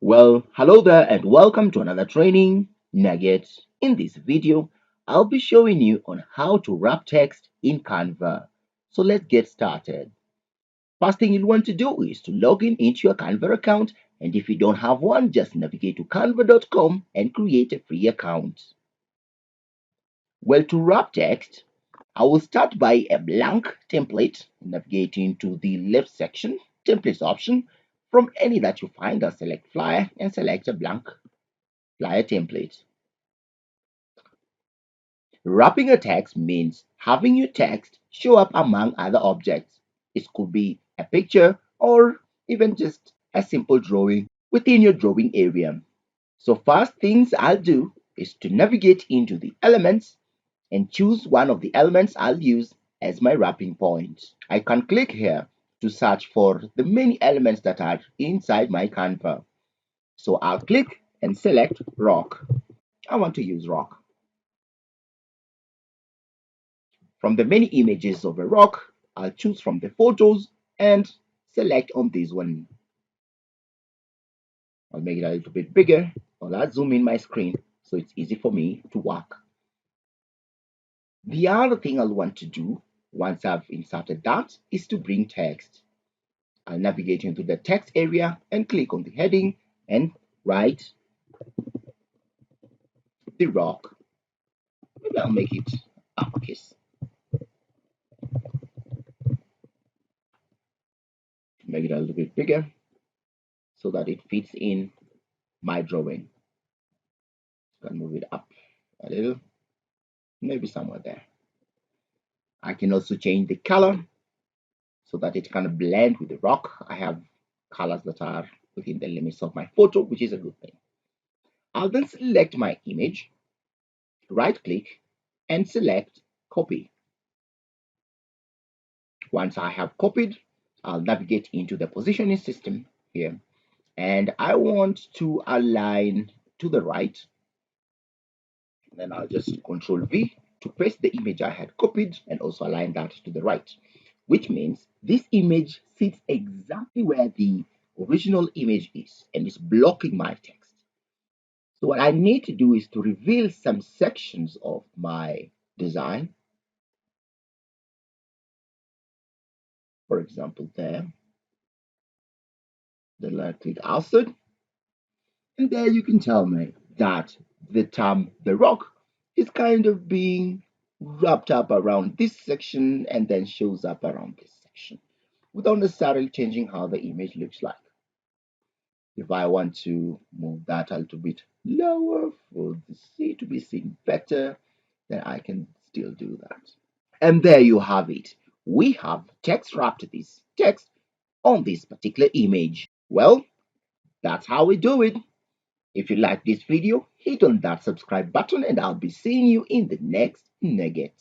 Well, hello there and welcome to another training nugget. In this video, I'll be showing you on how to wrap text in Canva. So let's get started. First thing you'll want to do is to log in into your Canva account, and if you don't have one, just navigate to canva.com and create a free account. Well, to wrap text, I will start by a blank template, navigating to the left section, templates option. From any that you find, I'll select flyer and select a blank flyer template. Wrapping a text means having your text show up among other objects. It could be a picture or even just a simple drawing within your drawing area. So first things I'll do is to navigate into the elements and choose one of the elements I'll use as my wrapping point. I can click here to search for the many elements that are inside my Canva. So I'll click and select rock. I want to use rock. From the many images of a rock, I'll choose from the photos and select on this one. I'll make it a little bit bigger, or I'll zoom in my screen so it's easy for me to work. The other thing I'll want to do once I've inserted that is to bring text. I'll navigate into the text area and click on the heading and write the rock. Maybe I'll make it uppercase. Make it a little bit bigger so that it fits in my drawing. I can move it up a little, maybe somewhere there. I can also change the color so that it can blend with the rock. I have colors that are within the limits of my photo, which is a good thing. I'll then select my image, right click, and select copy. Once I have copied, I'll navigate into the positioning system here, and I want to align to the right. Then I'll just Control V to paste the image I had copied and also align that to the right, which means this image sits exactly where the original image is and is blocking my text. So what I need to do is to reveal some sections of my design. For example, there, then I click outside, and there you can tell me that the term the rock is kind of being wrapped up around this section and then shows up around this section without necessarily changing how the image looks like. If I want to move that a little bit lower for the C to be seen better, then I can still do that. And there you have it. We have text wrapped this text on this particular image. Well, that's how we do it. If you like this video, hit on that subscribe button and I'll be seeing you in the next nugget.